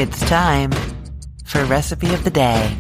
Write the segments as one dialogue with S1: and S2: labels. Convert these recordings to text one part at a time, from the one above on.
S1: It's time for Recipe of the Day.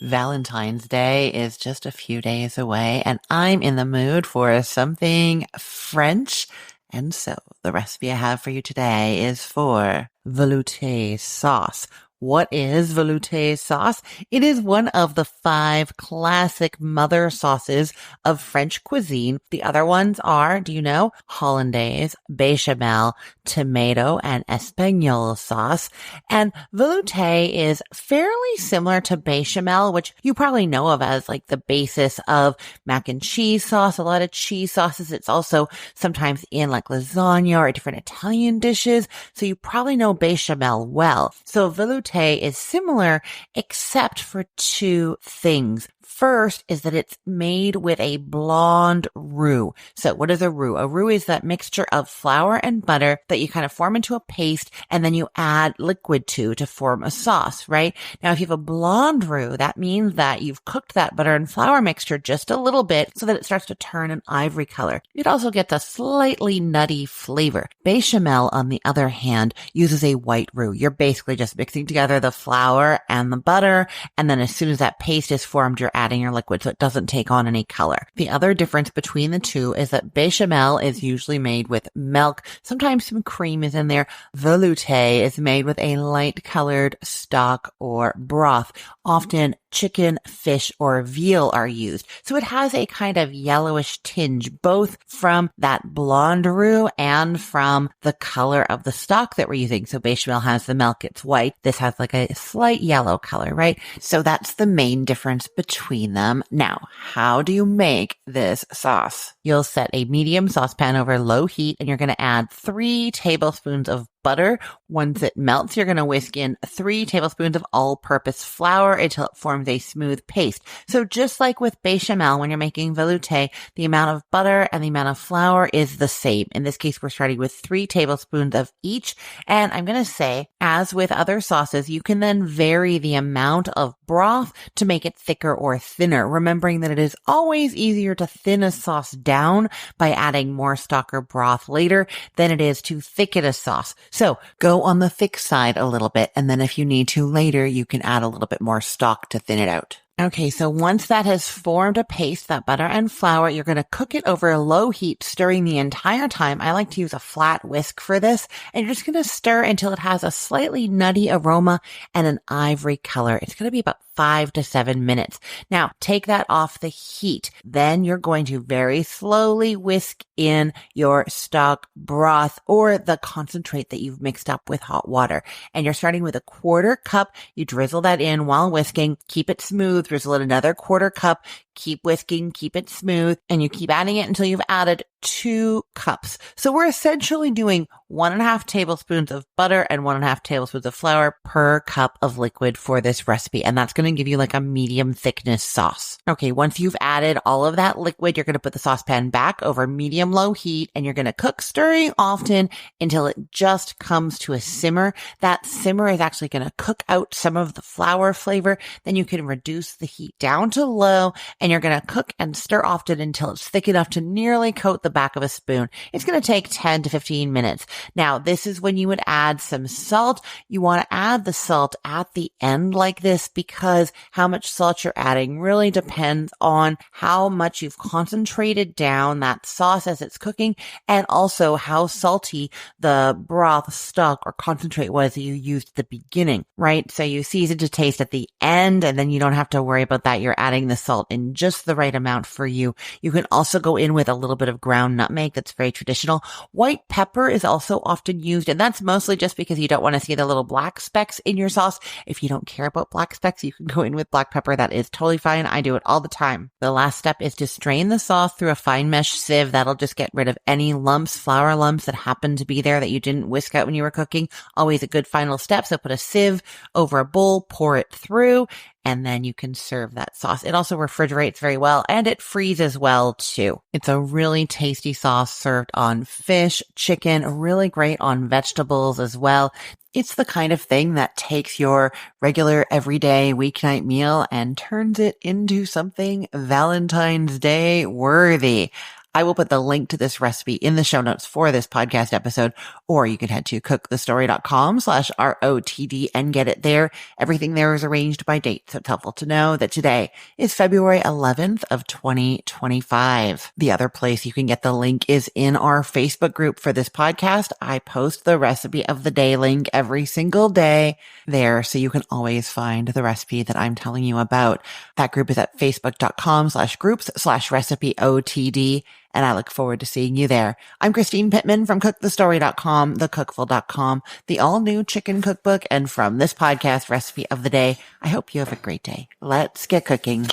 S1: Valentine's Day is just a few days away, and I'm in the mood for something French. And so the recipe I have for you today is for velouté sauce. What is velouté sauce? It is one of the 5 classic mother sauces of French cuisine. The other ones are, do you know, hollandaise, bechamel, tomato, and espagnole sauce. And velouté is fairly similar to bechamel, which you probably know of as like the basis of mac and cheese sauce, a lot of cheese sauces. It's also sometimes in like lasagna or different Italian dishes. So you probably know bechamel well. So velouté is similar except for 2 things. First is that it's made with a blonde roux. So what is a roux? A roux is that mixture of flour and butter that you kind of form into a paste and then you add liquid to form a sauce, right? Now, if you have a blonde roux, that means that you've cooked that butter and flour mixture just a little bit so that it starts to turn an ivory color. It also gets a slightly nutty flavor. Bechamel, on the other hand, uses a white roux. You're basically just mixing together the flour and the butter, and then as soon as that paste is formed, you're adding your liquid so it doesn't take on any color. The other difference between the 2 is that bechamel is usually made with milk. Sometimes some cream is in there. Velouté is made with a light colored stock or broth. Often chicken, fish, or veal are used. So it has a kind of yellowish tinge, both from that blonde roux and from the color of the stock that we're using. So bechamel has the milk, it's white. This has like a slight yellow color, right? So that's the main difference between them. Now, how do you make this sauce? You'll set a medium saucepan over low heat and you're going to add 3 tablespoons of butter. Once it melts, you're going to whisk in 3 tablespoons of all-purpose flour until it forms a smooth paste. So just like with bechamel, when you're making velouté, the amount of butter and the amount of flour is the same. In this case, we're starting with 3 tablespoons of each. And I'm going to say, as with other sauces, you can then vary the amount of broth to make it thicker or thinner, remembering that it is always easier to thin a sauce down by adding more stock or broth later than it is to thicken a sauce. So go on the thick side a little bit, and then if you need to later, you can add a little bit more stock to thin it out. Okay, so once that has formed a paste, that butter and flour, you're going to cook it over low heat, stirring the entire time. I like to use a flat whisk for this, and you're just going to stir until it has a slightly nutty aroma and an ivory color. It's going to be about 5 to 7 minutes. Now, take that off the heat. Then you're going to very slowly whisk in your stock broth or the concentrate that you've mixed up with hot water. And you're starting with a 1/4 cup. You drizzle that in while whisking. Keep it smooth. Drizzle in another 1/4 cup. Keep whisking, keep it smooth, and you keep adding it until you've added 2 cups. So we're essentially doing 1.5 tablespoons of butter and 1.5 tablespoons of flour per cup of liquid for this recipe. And that's going to give you like a medium thickness sauce. Okay, once you've added all of that liquid, you're going to put the saucepan back over medium low heat and you're going to cook, stirring often until it just comes to a simmer. That simmer is actually going to cook out some of the flour flavor. Then you can reduce the heat down to low and you're going to cook and stir often until it's thick enough to nearly coat the back of a spoon. It's going to take 10 to 15 minutes. Now, this is when you would add some salt. You want to add the salt at the end like this because how much salt you're adding really depends on how much you've concentrated down that sauce as it's cooking and also how salty the broth, stock, or concentrate was that you used at the beginning, right? So you season to taste at the end and then you don't have to worry about that. You're adding the salt in just the right amount for you. You can also go in with a little bit of ground nutmeg. That's very traditional. White pepper is also often used, and that's mostly just because you don't want to see the little black specks in your sauce. If you don't care about black specks, you can go in with black pepper. That is totally fine. I do it all the time. The last step is to strain the sauce through a fine mesh sieve. That'll just get rid of any lumps, flour lumps that happen to be there that you didn't whisk out when you were cooking. Always a good final step. So put a sieve over a bowl, pour it through, and then you can serve that sauce. It also refrigerates very well and it freezes well too. It's a really tasty sauce served on fish, chicken, really great on vegetables as well. It's the kind of thing that takes your regular everyday weeknight meal and turns it into something Valentine's Day worthy. I will put the link to this recipe in the show notes for this podcast episode, or you can head to cookthestory.com/ROTD and get it there. Everything there is arranged by date, so it's helpful to know that today is February 11th of 2025. The other place you can get the link is in our Facebook group for this podcast. I post the recipe of the day link every single day there, so you can always find the recipe that I'm telling you about. That group is at facebook.com/groups/recipeotd. And I look forward to seeing you there. I'm Christine Pittman from cookthestory.com, thecookful.com, the all-new chicken cookbook, and from this podcast, Recipe of the Day. I hope you have a great day. Let's get cooking.